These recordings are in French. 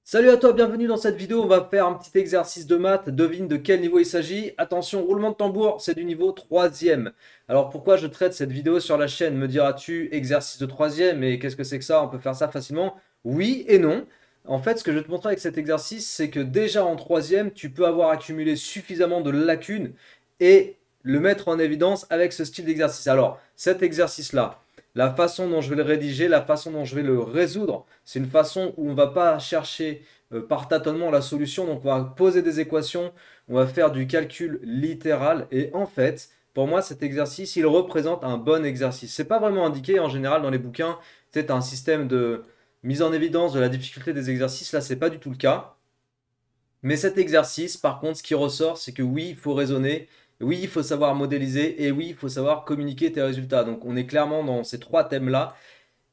Salut à toi, bienvenue dans cette vidéo. On va faire un petit exercice de maths. Devine de quel niveau il s'agit. Attention, roulement de tambour, c'est du niveau troisième. Alors pourquoi je traite cette vidéo sur la chaîne? Me diras-tu exercice de troisième, et qu'est-ce que c'est que ça? On peut faire ça facilement? Oui et non. En fait, ce que je vais te montrer avec cet exercice, c'est que déjà en troisième, tu peux avoir accumulé suffisamment de lacunes et le mettre en évidence avec ce style d'exercice. Alors, cet exercice-là, la façon dont je vais le rédiger, la façon dont je vais le résoudre, c'est une façon où on ne va pas chercher par tâtonnement la solution. Donc on va poser des équations, on va faire du calcul littéral. Et en fait, pour moi, cet exercice, il représente un bon exercice. C'est pas vraiment indiqué en général dans les bouquins. Tu sais, un système de mise en évidence de la difficulté des exercices. Là, c'est pas du tout le cas. Mais cet exercice, par contre, ce qui ressort, c'est que oui, il faut raisonner, oui, il faut savoir modéliser et oui, il faut savoir communiquer tes résultats. Donc on est clairement dans ces trois thèmes-là.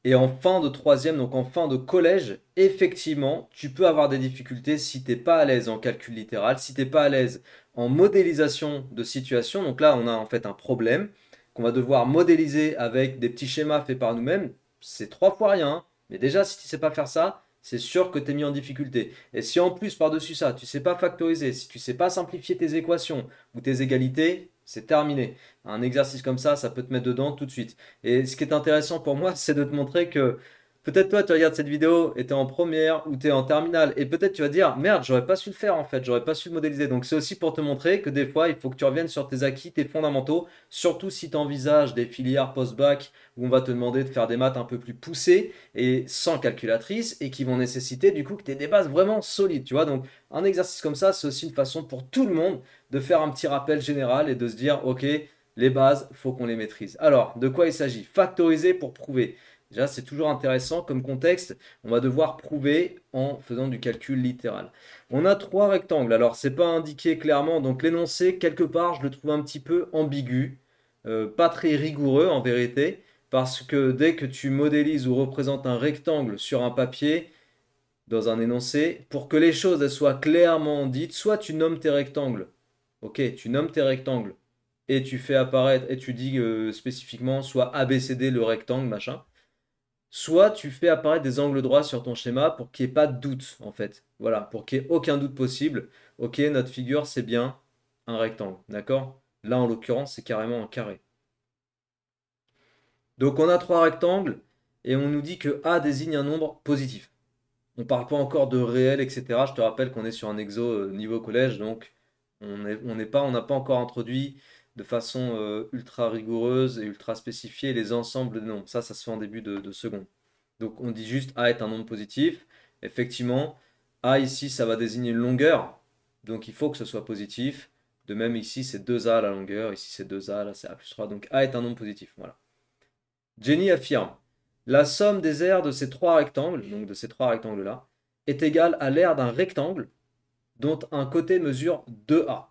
Et en fin de troisième, donc en fin de collège, effectivement, tu peux avoir des difficultés si tu n'es pas à l'aise en calcul littéral, si tu n'es pas à l'aise en modélisation de situation. Donc là, on a en fait un problème qu'on va devoir modéliser avec des petits schémas faits par nous-mêmes. C'est trois fois rien, hein. Mais déjà, si tu ne sais pas faire ça, c'est sûr que tu es mis en difficulté. Et si en plus, par-dessus ça, tu ne sais pas factoriser, si tu ne sais pas simplifier tes équations ou tes égalités, c'est terminé. Un exercice comme ça peut te mettre dedans tout de suite. Et ce qui est intéressant pour moi, c'est de te montrer que peut-être toi, tu regardes cette vidéo et tu es en première ou tu es en terminale. Et peut-être tu vas te dire, merde, j'aurais pas su le faire en fait, j'aurais pas su le modéliser. Donc c'est aussi pour te montrer que des fois, il faut que tu reviennes sur tes acquis, tes fondamentaux, surtout si tu envisages des filières post-bac où on va te demander de faire des maths un peu plus poussées et sans calculatrice et qui vont nécessiter du coup que tu aies des bases vraiment solides, tu vois. Donc un exercice comme ça, c'est aussi une façon pour tout le monde de faire un petit rappel général et de se dire, ok, les bases, il faut qu'on les maîtrise. Alors, de quoi il s'agit? Factoriser pour prouver. Déjà, c'est toujours intéressant comme contexte. On va devoir prouver en faisant du calcul littéral. On a trois rectangles. Alors, c'est pas indiqué clairement. Donc, l'énoncé, quelque part, je le trouve un petit peu ambigu. Pas très rigoureux en vérité. Parce que dès que tu modélises ou représentes un rectangle sur un papier, dans un énoncé, pour que les choses elles soient clairement dites, soit tu nommes tes rectangles. Ok, tu nommes tes rectangles et tu fais apparaître et tu dis spécifiquement soit ABCD le rectangle, machin. Soit tu fais apparaître des angles droits sur ton schéma pour qu'il n'y ait pas de doute, en fait. Voilà, pour qu'il n'y ait aucun doute possible. Ok, notre figure, c'est bien un rectangle, d'accord? Là, en l'occurrence, c'est carrément un carré. Donc, on a trois rectangles et on nous dit que A désigne un nombre positif. On ne parle pas encore de réel, etc. Je te rappelle qu'on est sur un exo niveau collège, donc on n'a pas encore introduit de façon ultra rigoureuse et ultra spécifiée les ensembles de nombres. Ça se fait en début de seconde. Donc on dit juste A est un nombre positif. Effectivement, A ici, ça va désigner une longueur, donc il faut que ce soit positif. De même ici, c'est 2A la longueur, ici c'est 2A, là c'est A plus 3. Donc A est un nombre positif. Voilà. Jenny affirme: la somme des aires de ces trois rectangles, donc de ces trois rectangles-là, est égale à l'aire d'un rectangle dont un côté mesure 2A.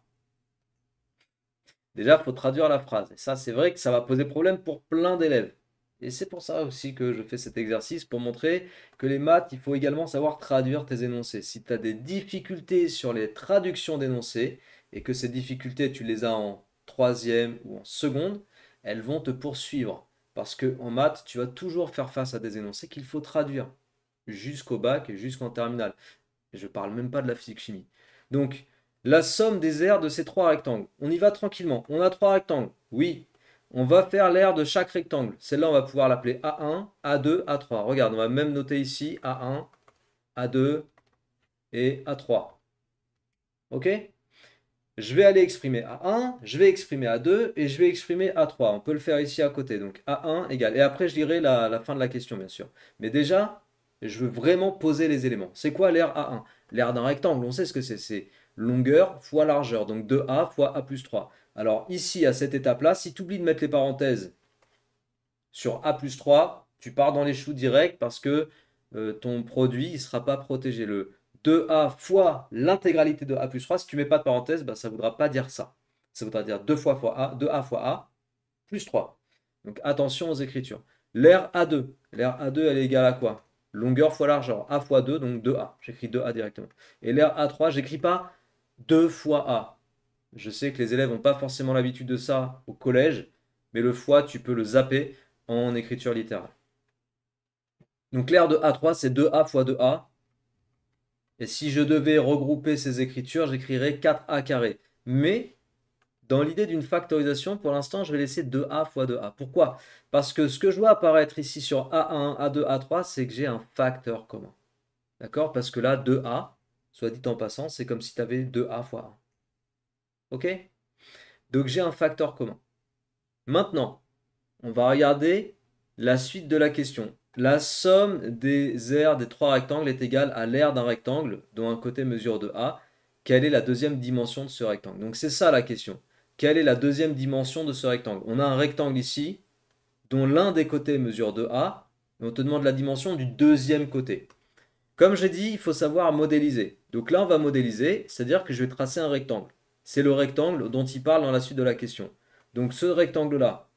Déjà, il faut traduire la phrase. Et ça, c'est vrai que ça va poser problème pour plein d'élèves. Et c'est pour ça aussi que je fais cet exercice, pour montrer que les maths, il faut également savoir traduire tes énoncés. Si tu as des difficultés sur les traductions d'énoncés, et que ces difficultés, tu les as en troisième ou en seconde, elles vont te poursuivre. Parce que en maths, tu vas toujours faire face à des énoncés qu'il faut traduire jusqu'au bac et jusqu'en terminale. Et je parle même pas de la physique-chimie. Donc, la somme des aires de ces trois rectangles. On y va tranquillement. On a trois rectangles. Oui. On va faire l'aire de chaque rectangle. Celle-là, on va pouvoir l'appeler A1, A2, A3. Regarde, on va même noter ici A1, A2 et A3. Ok? Je vais aller exprimer A1, je vais exprimer A2 et je vais exprimer A3. On peut le faire ici à côté. Donc A1 égale. Et après, je dirai la fin de la question, bien sûr. Mais déjà, je veux vraiment poser les éléments. C'est quoi l'aire A1? L'aire d'un rectangle, on sait ce que c'est. C'est longueur fois largeur. Donc 2A fois A plus 3. Alors ici, à cette étape-là, si tu oublies de mettre les parenthèses sur A plus 3, tu pars dans les choux direct parce que ton produit ne sera pas protégé. Le 2A fois l'intégralité de A plus 3, si tu ne mets pas de parenthèse, bah, ça ne voudra pas dire ça. Ça voudra dire 2A fois A plus 3. Donc attention aux écritures. L'aire A2. L'aire A2, elle est égale à quoi? Longueur fois largeur. A fois 2, donc 2A. J'écris 2A directement. Et l'aire A3, j'écris pas 2 fois A. Je sais que les élèves n'ont pas forcément l'habitude de ça au collège, mais le fois, tu peux le zapper en écriture littérale. Donc l'aire de A3, c'est 2A fois 2A Et si je devais regrouper ces écritures, j'écrirais 4a carré. Mais dans l'idée d'une factorisation, pour l'instant, je vais laisser 2a fois 2a. Pourquoi? Parce que ce que je vois apparaître ici sur A1, A2, A3, c'est que j'ai un facteur commun. D'accord? Parce que là, 2a, soit dit en passant, c'est comme si tu avais 2a fois 1. Ok? Donc j'ai un facteur commun. Maintenant, on va regarder la suite de la question. La somme des aires des trois rectangles est égale à l'aire d'un rectangle dont un côté mesure 2a. Quelle est la deuxième dimension de ce rectangle? Donc c'est ça la question. Quelle est la deuxième dimension de ce rectangle? On a un rectangle ici dont l'un des côtés mesure 2a. Et on te demande la dimension du deuxième côté. Comme j'ai dit, il faut savoir modéliser. Donc là, on va modéliser, c'est-à-dire que je vais tracer un rectangle. C'est le rectangle dont il parle dans la suite de la question. Donc ce rectangle-là,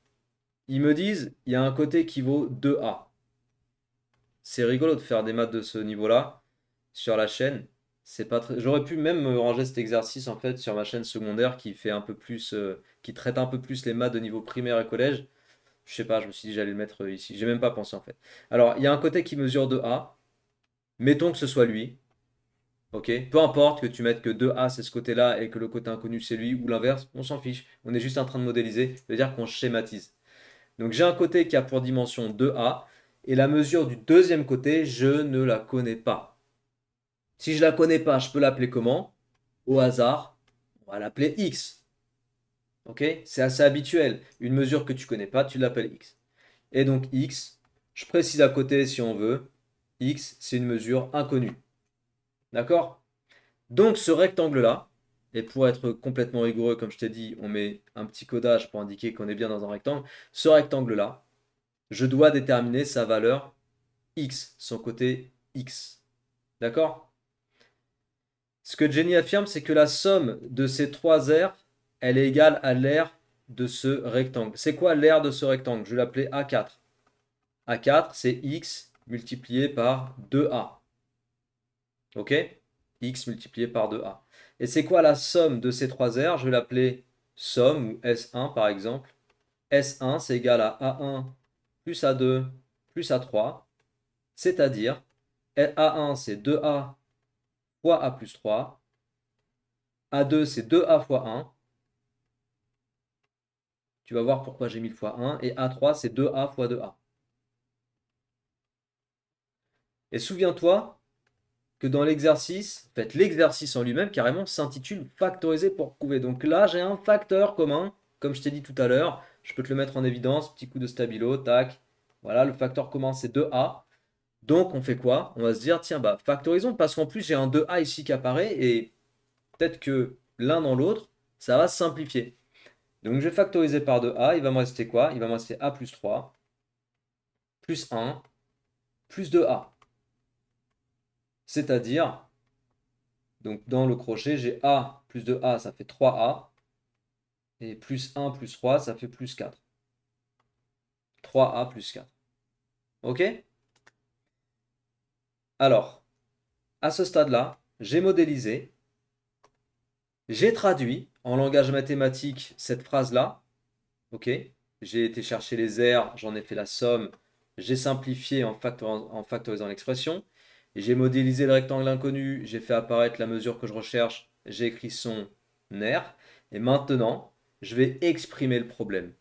ils me disent, il y a un côté qui vaut 2a. C'est rigolo de faire des maths de ce niveau-là sur la chaîne. C'est pas très... J'aurais pu même ranger cet exercice en fait sur ma chaîne secondaire qui fait un peu plus, qui traite un peu plus les maths de niveau primaire et collège. Je sais pas, je me suis dit que j'allais le mettre ici. J'ai même pas pensé en fait. Alors, il y a un côté qui mesure 2a. Mettons que ce soit lui. Ok? Peu importe que tu mettes que 2a c'est ce côté-là et que le côté inconnu c'est lui ou l'inverse, on s'en fiche. On est juste en train de modéliser. Ça veut dire qu'on schématise. Donc j'ai un côté qui a pour dimension 2a et la mesure du deuxième côté, je ne la connais pas. Si je ne la connais pas, je peux l'appeler comment? Au hasard, on va l'appeler x. Ok? C'est assez habituel. Une mesure que tu ne connais pas, tu l'appelles x. Et donc x, je précise à côté si on veut, x c'est une mesure inconnue. D'accord? Donc ce rectangle-là, et pour être complètement rigoureux, comme je t'ai dit, on met un petit codage pour indiquer qu'on est bien dans un rectangle. Ce rectangle-là, je dois déterminer sa valeur x, son côté x. D'accord? Ce que Jenny affirme, c'est que la somme de ces trois aires, elle est égale à l'aire de ce rectangle. C'est quoi l'aire de ce rectangle? Je vais l'appeler A4. A4, c'est x multiplié par 2a. Ok? X multiplié par 2a. Et c'est quoi la somme de ces trois aires? Je vais l'appeler somme ou S1 par exemple. S1, c'est égal à A1 plus A2 plus A3. C'est-à-dire, A1, c'est 2A fois A plus 3. A2, c'est 2A fois 1. Tu vas voir pourquoi j'ai mis le fois 1. Et A3, c'est 2A fois 2A. Et souviens-toi que dans l'exercice, en fait, l'exercice en lui-même, carrément, s'intitule factoriser pour prouver. Donc là, j'ai un facteur commun, comme je t'ai dit tout à l'heure. Je peux te le mettre en évidence, petit coup de stabilo, tac. Voilà, le facteur commun, c'est 2A. Donc, on fait quoi? On va se dire, tiens, bah, factorisons, parce qu'en plus, j'ai un 2A ici qui apparaît, et peut-être que l'un dans l'autre, ça va se simplifier. Donc, je vais factoriser par 2A, il va me rester quoi? Il va me rester A plus 3, plus 1, plus 2A. C'est-à-dire, donc dans le crochet, j'ai A plus 2A, ça fait 3A. Et plus 1 plus 3, ça fait plus 4. 3A plus 4. Ok? Alors, à ce stade-là, j'ai modélisé, j'ai traduit en langage mathématique cette phrase-là. Ok? J'ai été chercher les aires, j'en ai fait la somme, j'ai simplifié en factorisant l'expression. J'ai modélisé le rectangle inconnu, j'ai fait apparaître la mesure que je recherche, j'ai écrit son aire. Et maintenant, je vais exprimer le problème.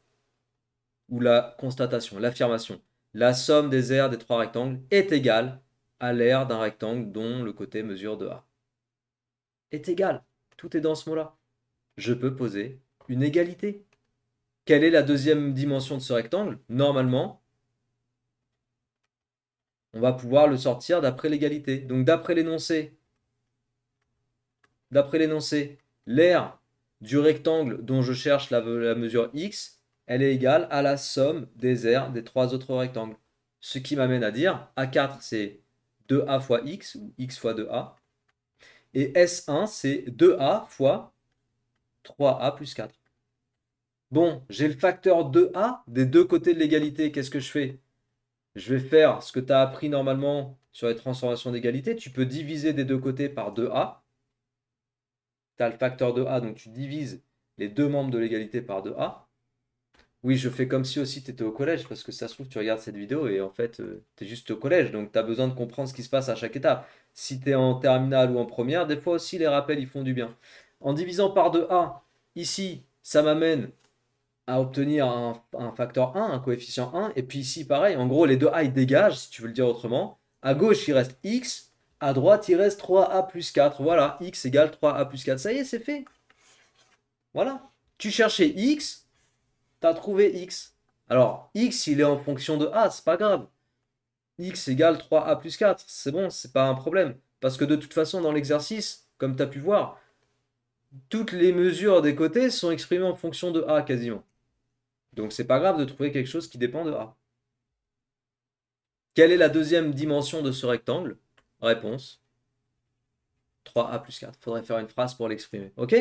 Ou la constatation, l'affirmation. La somme des aires des trois rectangles est égale à l'aire d'un rectangle dont le côté mesure 2a. Est égal. Tout est dans ce mot-là. Je peux poser une égalité. Quelle est la deuxième dimension de ce rectangle? Normalement, on va pouvoir le sortir d'après l'égalité. Donc d'après l'énoncé, l'aire du rectangle dont je cherche la mesure x, elle est égale à la somme des aires des trois autres rectangles. Ce qui m'amène à dire A4 c'est 2A fois x ou x fois 2A. Et S1 c'est 2A fois 3A plus 4. Bon, j'ai le facteur 2A des deux côtés de l'égalité. Qu'est-ce que je fais? Je vais faire ce que tu as appris normalement sur les transformations d'égalité. Tu peux diviser des deux côtés par 2A. Tu as le facteur 2A, donc tu divises les deux membres de l'égalité par 2A. Oui, je fais comme si aussi tu étais au collège, parce que ça se trouve, tu regardes cette vidéo et en fait, tu es juste au collège, donc tu as besoin de comprendre ce qui se passe à chaque étape. si tu es en terminale ou en première, des fois aussi les rappels ils font du bien. En divisant par 2a, ici, ça m'amène à obtenir un facteur 1, un coefficient 1. Et puis ici, pareil, en gros, les deux a ils dégagent, si tu veux le dire autrement. À gauche, il reste x. À droite, il reste 3a plus 4. Voilà, x égale 3a plus 4. Ça y est, c'est fait. Voilà. Tu cherchais x, tu as trouvé x. Alors, x, il est en fonction de a, c'est pas grave. X égale 3a plus 4. C'est bon, c'est pas un problème. Parce que de toute façon, dans l'exercice, comme tu as pu voir, toutes les mesures des côtés sont exprimées en fonction de a quasiment. Donc c'est pas grave de trouver quelque chose qui dépend de a. Quelle est la deuxième dimension de ce rectangle? Réponse 3a plus 4. Faudrait faire une phrase pour l'exprimer. Ok?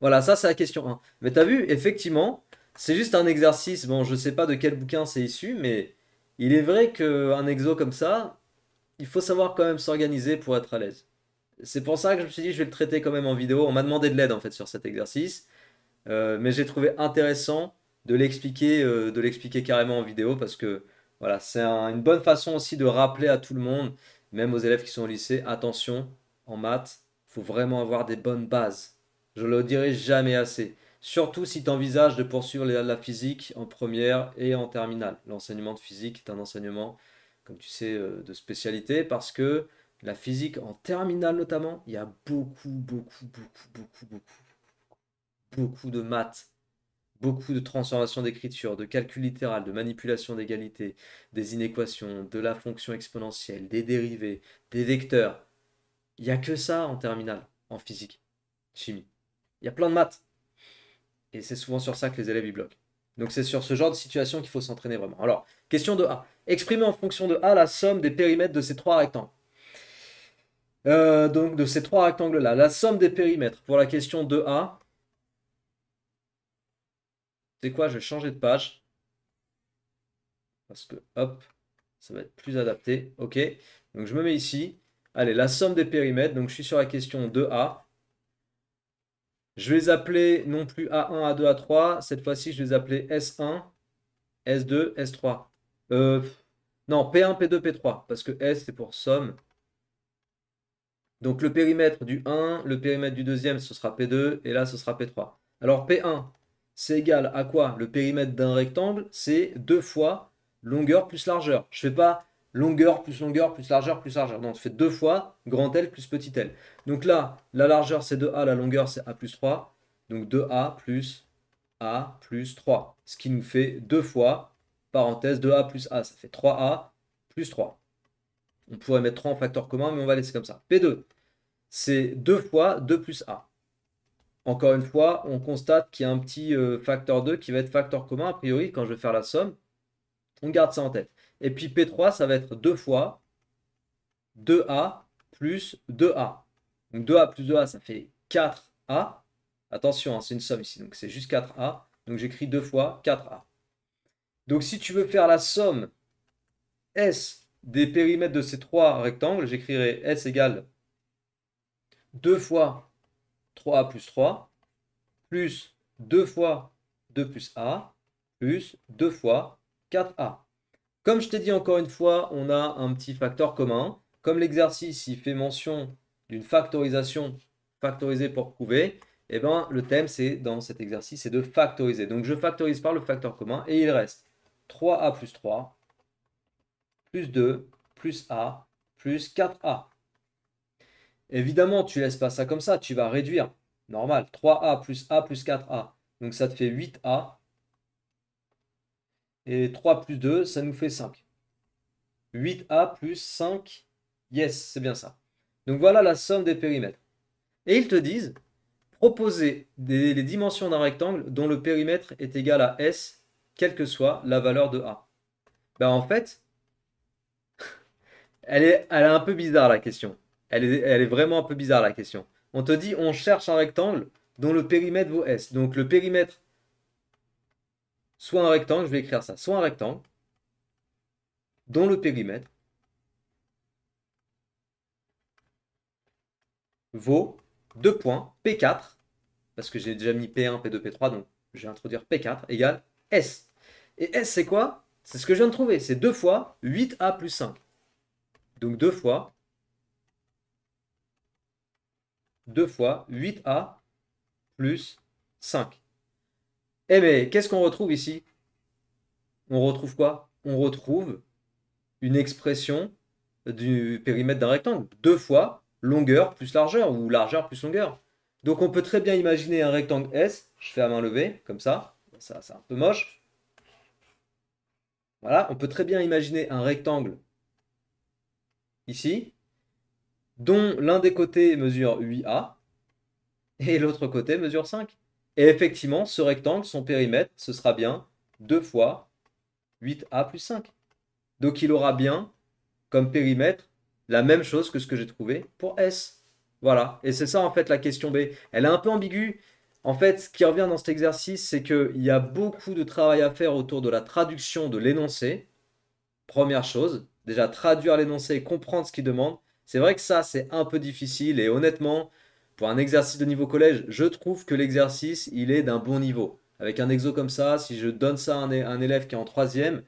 Voilà, ça c'est la question 1. Mais t'as vu, effectivement, c'est juste un exercice. Bon, je sais pas de quel bouquin c'est issu, mais il est vrai qu'un exo comme ça, il faut savoir quand même s'organiser pour être à l'aise. C'est pour ça que je me suis dit, je vais le traiter quand même en vidéo. On m'a demandé de l'aide en fait sur cet exercice. Mais j'ai trouvé intéressant de l'expliquer carrément en vidéo parce que voilà, c'est une bonne façon aussi de rappeler à tout le monde, même aux élèves qui sont au lycée, attention, en maths, il faut vraiment avoir des bonnes bases. Je le dirai jamais assez. Surtout si tu envisages de poursuivre la physique en première et en terminale. L'enseignement de physique est un enseignement, comme tu sais, de spécialité parce que la physique en terminale notamment, il y a beaucoup de maths, beaucoup de transformation d'écriture, de calcul littéral, de manipulation d'égalité, des inéquations, de la fonction exponentielle, des dérivés, des vecteurs. Il n'y a que ça en terminale, en physique, chimie. Il y a plein de maths. Et c'est souvent sur ça que les élèves y bloquent. Donc c'est sur ce genre de situation qu'il faut s'entraîner vraiment. Alors, question de A. Exprimer en fonction de A la somme des périmètres de ces trois rectangles. Donc de ces trois rectangles-là. La somme des périmètres pour la question de A. C'est quoi? Je vais changer de page. Parce que, hop, ça va être plus adapté. Ok. Donc je me mets ici. Allez, la somme des périmètres. Donc je suis sur la question 2A. Je vais les appeler non plus A1, A2, A3. Cette fois-ci, je vais les appeler S1, S2, S3. Euh, non, P1, P2, P3. Parce que S, c'est pour somme. Donc le périmètre du 1, le périmètre du deuxième, ce sera P2. Et là, ce sera P3. Alors P1, c'est égal à quoi? Le périmètre d'un rectangle, c'est 2 fois longueur plus largeur. Je ne fais pas longueur plus largeur plus largeur. Non, je fais 2 fois grand L plus petit l. Donc là, la largeur c'est 2A, la longueur c'est A plus 3. Donc 2A plus 3. Ce qui nous fait 2 fois, parenthèse, 2A plus A. Ça fait 3A plus 3. On pourrait mettre 3 en facteur commun, mais on va laisser comme ça. P2, c'est 2 fois 2 plus A. Encore une fois, on constate qu'il y a un petit facteur 2 qui va être facteur commun, a priori, quand je vais faire la somme. On garde ça en tête. Et puis P3, ça va être 2 fois 2A plus 2A. Donc 2A plus 2A, ça fait 4A. Attention, hein, c'est une somme ici, donc c'est juste 4A. Donc j'écris 2 fois 4A. Donc si tu veux faire la somme S des périmètres de ces trois rectangles, j'écrirai S égale 2 fois 3A plus 3, plus 2 fois 2 plus A, plus 2 fois 4A. Comme je t'ai dit encore une fois, on a un petit facteur commun. Comme l'exercice il fait mention d'une factorisation, factoriser pour prouver, eh ben, le thème c'est dans cet exercice c'est de factoriser. Donc je factorise par le facteur commun et il reste 3A plus 3, plus 2, plus A, plus 4A. Évidemment, tu laisses pas ça comme ça, tu vas réduire. Normal, 3A plus 4A. Donc ça te fait 8A. Et 3 plus 2, ça nous fait 5. 8A plus 5. Yes, c'est bien ça. Donc voilà la somme des périmètres. Et ils te disent, proposer les dimensions d'un rectangle dont le périmètre est égal à S, quelle que soit la valeur de A. Ben en fait, elle est un peu bizarre la question. Elle est vraiment un peu bizarre la question. On te dit, on cherche un rectangle dont le périmètre vaut S. Donc le périmètre, soit un rectangle, je vais écrire ça, soit un rectangle dont le périmètre vaut 2 points P4, parce que j'ai déjà mis P1, P2, P3, donc je vais introduire P4 égale S. Et S, c'est quoi? C'est ce que je viens de trouver, c'est 2 fois 8A plus 5. Donc 2 fois 2 fois 8a plus 5. Eh mais qu'est-ce qu'on retrouve ici? On retrouve quoi? On retrouve une expression du périmètre d'un rectangle. 2 fois longueur plus largeur, ou largeur plus longueur. Donc on peut très bien imaginer un rectangle S, je fais à main levée, comme ça c'est un peu moche. Voilà, on peut très bien imaginer un rectangle ici, dont l'un des côtés mesure 8a, et l'autre côté mesure 5. Et effectivement, ce rectangle, son périmètre, ce sera bien 2 fois 8a plus 5. Donc il aura bien comme périmètre la même chose que ce que j'ai trouvé pour S. Voilà. Et c'est ça en fait la question B. Elle est un peu ambiguë. En fait, ce qui revient dans cet exercice, c'est qu'il y a beaucoup de travail à faire autour de la traduction de l'énoncé. Première chose, déjà traduire l'énoncé et comprendre ce qu'il demande. C'est vrai que ça, c'est un peu difficile et honnêtement, pour un exercice de niveau collège, je trouve que l'exercice, il est d'un bon niveau. Avec un exo comme ça, si je donne ça à un élève qui est en troisième,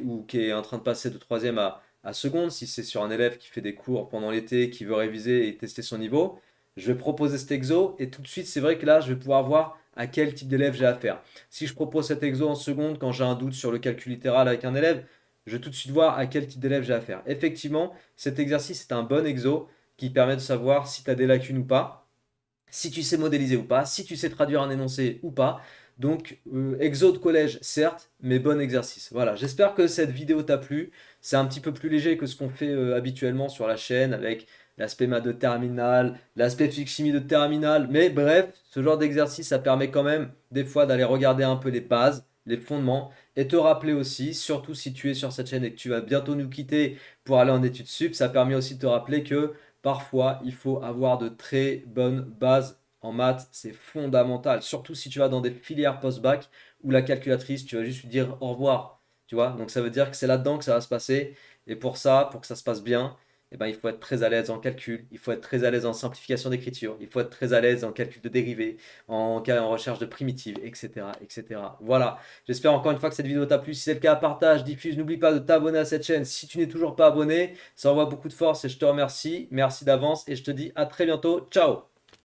ou qui est en train de passer de troisième à seconde, si c'est sur un élève qui fait des cours pendant l'été, qui veut réviser et tester son niveau, je vais proposer cet exo et tout de suite, c'est vrai que là, je vais pouvoir voir à quel type d'élève j'ai affaire. Si je propose cet exo en seconde quand j'ai un doute sur le calcul littéral avec un élève, je vais tout de suite voir à quel type d'élève j'ai affaire. Effectivement, cet exercice est un bon exo qui permet de savoir si tu as des lacunes ou pas, si tu sais modéliser ou pas, si tu sais traduire un énoncé ou pas. Donc, exo de collège, certes, mais bon exercice. Voilà, j'espère que cette vidéo t'a plu. C'est un petit peu plus léger que ce qu'on fait habituellement sur la chaîne avec l'aspect maths de terminale, l'aspect physique-chimie de terminale. Mais bref, ce genre d'exercice, ça permet quand même des fois d'aller regarder un peu les bases, les fondements, et te rappeler aussi, surtout si tu es sur cette chaîne et que tu vas bientôt nous quitter pour aller en études sup, ça permet aussi de te rappeler que parfois, il faut avoir de très bonnes bases en maths, c'est fondamental. Surtout si tu vas dans des filières post-bac où la calculatrice, tu vas juste lui dire au revoir. Tu vois, donc ça veut dire que c'est là-dedans que ça va se passer. Et pour ça, pour que ça se passe bien, eh ben, il faut être très à l'aise en calcul, il faut être très à l'aise en simplification d'écriture, il faut être très à l'aise en calcul de dérivés, en recherche de primitives, etc., etc. Voilà, j'espère encore une fois que cette vidéo t'a plu. Si c'est le cas, partage, diffuse, n'oublie pas de t'abonner à cette chaîne si tu n'es toujours pas abonné. Ça envoie beaucoup de force et je te remercie. Merci d'avance et je te dis à très bientôt. Ciao!